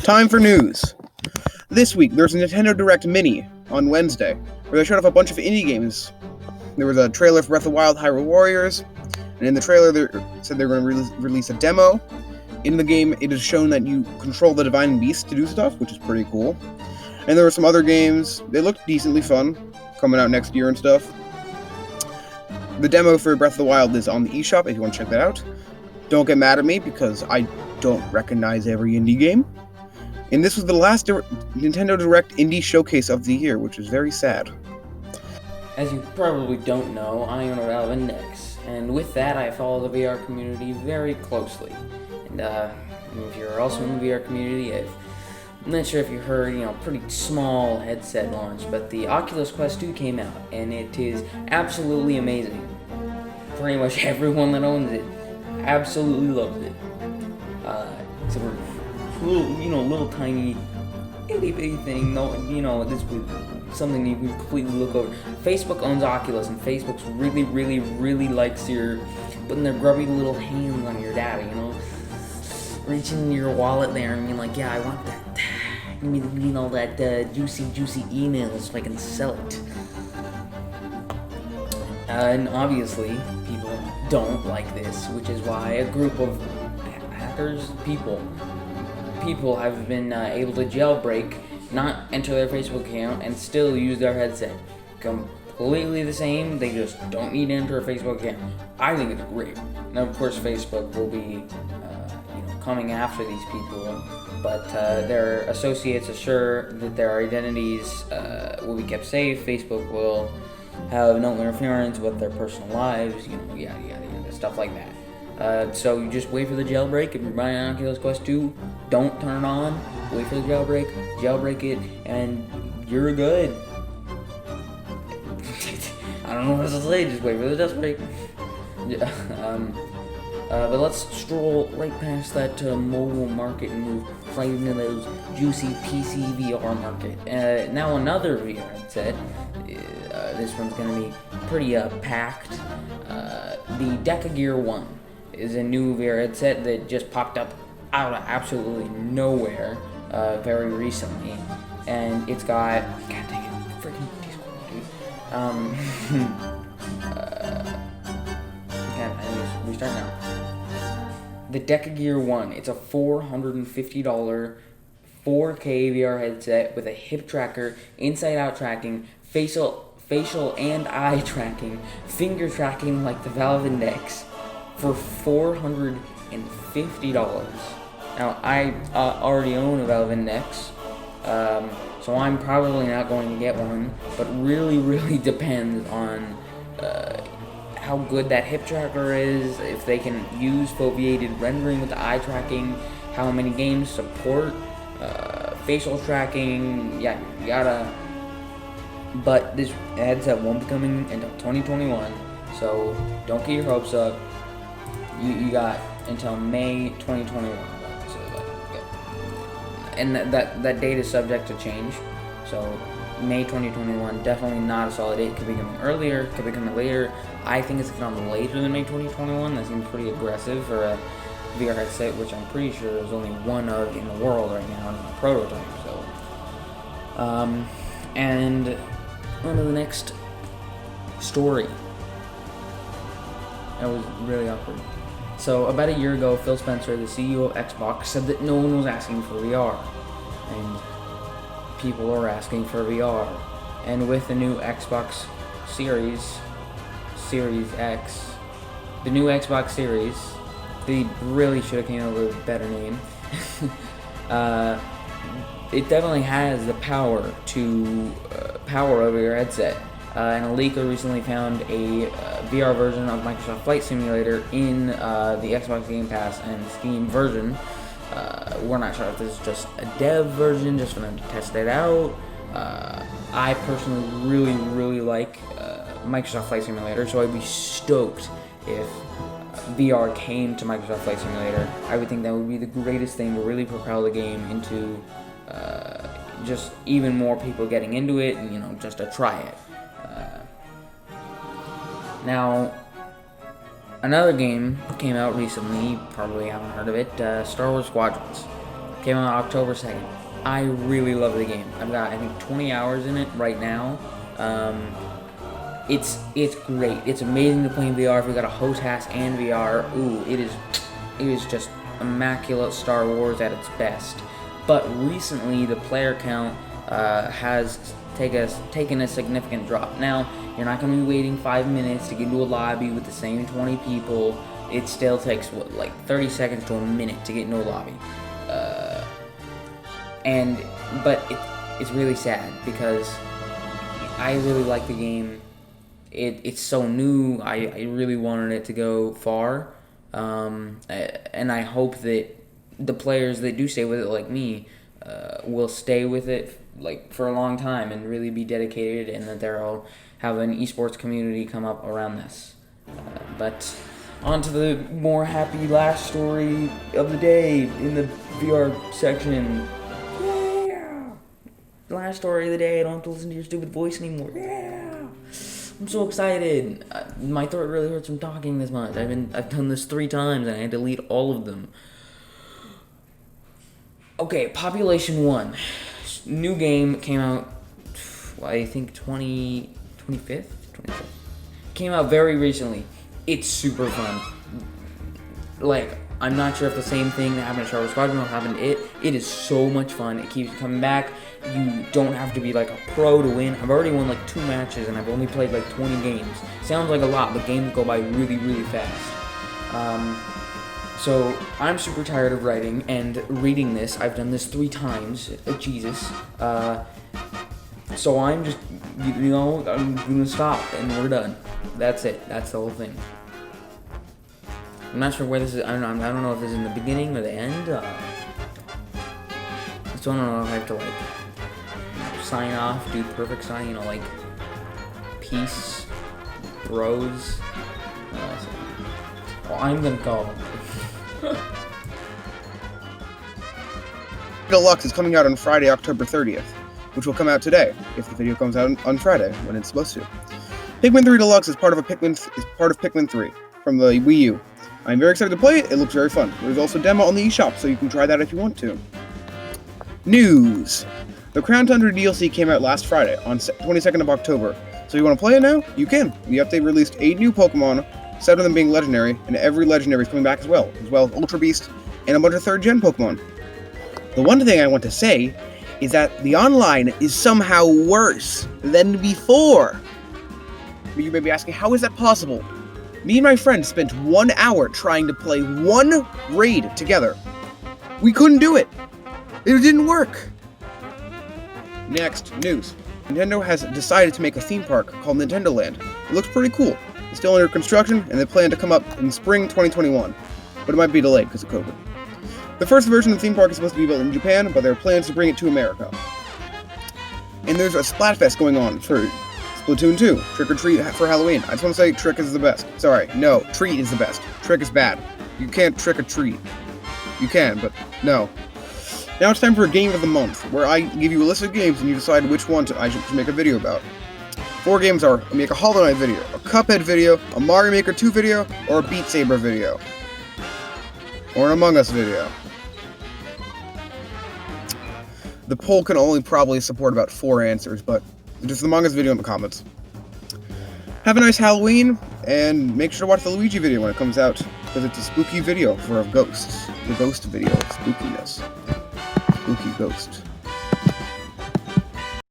Time for news. This week, there's a Nintendo Direct Mini on Wednesday, where they showed off a bunch of indie games. There was a trailer for Breath of the Wild Hyrule Warriors, and in the trailer they said they were going to release a demo. In the game, it is shown that you control the Divine Beast to do stuff, which is pretty cool. And there were some other games. They looked decently fun, coming out next year and stuff. The demo for Breath of the Wild is on the eShop if you want to check that out. Don't get mad at me because I don't recognize every indie game. And this was the last Nintendo Direct Indie Showcase of the year, which is very sad. As you probably don't know, I own a Valve Index, and with that I follow the VR community very closely. And if you're also in the VR community, I'm not sure if you heard, pretty small headset launch, but the Oculus Quest 2 came out, and it is absolutely amazing. Pretty much everyone that owns it absolutely loves it. It's a little tiny, itty bitty thing. This was something you can completely look over. Facebook owns Oculus, and Facebook's really likes your putting their grubby little hands on your data. Reaching into your wallet there and being like, yeah, I want that. Give me all that juicy emails so I can sell it. And obviously, people don't like this, which is why a group of hackers, people have been able to jailbreak, not enter their Facebook account, and still use their headset. Completely the same, they just don't need to enter a Facebook account. I think it's great. Now, of course, Facebook will be coming after these people, but their associates assure that their identities will be kept safe. Facebook will have no interference with their personal lives, yada, stuff like that. So you just wait for the jailbreak. If you're buying an Oculus Quest 2, don't turn it on. Wait for the jailbreak it, and you're good. I don't know what else to say, just wait for the jailbreak. But let's stroll right past that mobile market and move right into those juicy PC VR market. Now another VR headset. This one's going to be pretty packed. The Deca Gear 1 is a new VR headset that just popped up out of absolutely nowhere very recently. And it's got... God dang it, freaking Discord, dude. Restart now. The Deca Gear 1, it's a $450 4K VR headset with a hip tracker, inside-out tracking, facial and eye tracking, finger tracking like the Valve Index for $450. Now, I already own a Valve Index, so I'm probably not going to get one, but really depends on how good that hip tracker is, if they can use foveated rendering with the eye tracking, how many games support facial tracking, yada. But this headset won't be coming until 2021, so don't get your hopes up. You got until May 2021. And that date is subject to change, so May 2021, definitely not a solid date. Could be coming earlier, could be coming later. I think it's coming later than May 2021. That seems pretty aggressive for a VR headset, which I'm pretty sure there's only one of in the world right now, in a prototype. So, and on to the next story. That was really awkward. So, about a year ago, Phil Spencer, the CEO of Xbox, said that no one was asking for VR. And people are asking for VR. And with the new Xbox Series X, the new Xbox Series, they really should have came up with a better name. It definitely has the power to power over your headset. And a leaker recently found a VR version of Microsoft Flight Simulator in the Xbox Game Pass and Steam version. We're not sure if this is just a dev version, just for them to test it out. I personally really like Microsoft Flight Simulator, so I'd be stoked if VR came to Microsoft Flight Simulator. I would think that would be the greatest thing to really propel the game into just even more people getting into it and, just to try it. Now, another game came out recently, you probably haven't heard of it, Star Wars Squadrons. Came out October 2nd. I really love the game. I've got, I think, 20 hours in it right now. It's great. It's amazing to play in VR. If you got a HOTAS and VR, ooh, it is just immaculate Star Wars at its best. But recently, the player count has taken a significant drop. Now, you're not going to be waiting 5 minutes to get into a lobby with the same 20 people. It still takes, like 30 seconds to a minute to get into a lobby. But it's really sad because I really like the game. It's so new. I really wanted it to go far. And I hope that the players that do stay with it, like me, will stay with it like for a long time and really be dedicated, and that they'll have an esports community come up around this. But on to the more happy last story of the day in the VR section. Yeah! Last story of the day. I don't have to listen to your stupid voice anymore. Yeah! I'm so excited. My throat really hurts from talking this much. I've done this 3 times and I had to delete all of them. Okay, Population 1. New game came out, I think 25th? Came out very recently. It's super fun. Like, I'm not sure if the same thing that happened at Star Wars Squadron will happen to it. It is so much fun. It keeps coming back. You don't have to be like a pro to win. I've already won like 2 matches and I've only played like 20 games. Sounds like a lot, but games go by really, really fast. So I'm super tired of writing and reading this. I've done this 3 times. Jesus. So I'm just, I'm gonna stop and we're done. That's it. That's the whole thing. I'm not sure where this is. I don't know if this is in the beginning or the end. I still don't know if I have to like sign off, do perfect sign, like peace, bros. Well, I'm gonna go. Deluxe is coming out on Friday, October 30th, which will come out today if the video comes out on Friday when it's supposed to. Pikmin 3 Deluxe is part of Pikmin 3 from the Wii U. I'm very excited to play it. It looks very fun. There's also a demo on the eShop, so you can try that if you want to. News: the Crown Tundra DLC came out last Friday on 22nd of October. So you want to play it now? You can. The update released 8 new Pokemon, 7 of them being legendary, and every legendary is coming back as well as Ultra Beast and a bunch of 3rd gen Pokemon. The one thing I want to say is that the online is somehow worse than before. You may be asking, how is that possible? Me and my friend spent 1 hour trying to play one raid together. We couldn't do it. It didn't work. Next, news. Nintendo has decided to make a theme park called Nintendo Land. It looks pretty cool. It's still under construction, and they plan to come up in spring 2021. But it might be delayed because of COVID. The first version of the theme park is supposed to be built in Japan, but there are plans to bring it to America. And there's a Splatfest going on for Splatoon 2, Trick or Treat for Halloween. I just want to say Trick is the best. Sorry, no, Treat is the best. Trick is bad. You can't trick or treat. You can, but no. Now it's time for a Game of the Month, where I give you a list of games and you decide which one I should make a video about. 4 games are: make a Hollow Knight video, a Cuphead video, a Mario Maker 2 video, or a Beat Saber video. Or an Among Us video. The poll can only probably support about 4 answers, but just the Among Us video in the comments. Have a nice Halloween, and make sure to watch the Luigi video when it comes out, because it's a spooky video for a ghost. The ghost video, spookiness. Spooky ghost.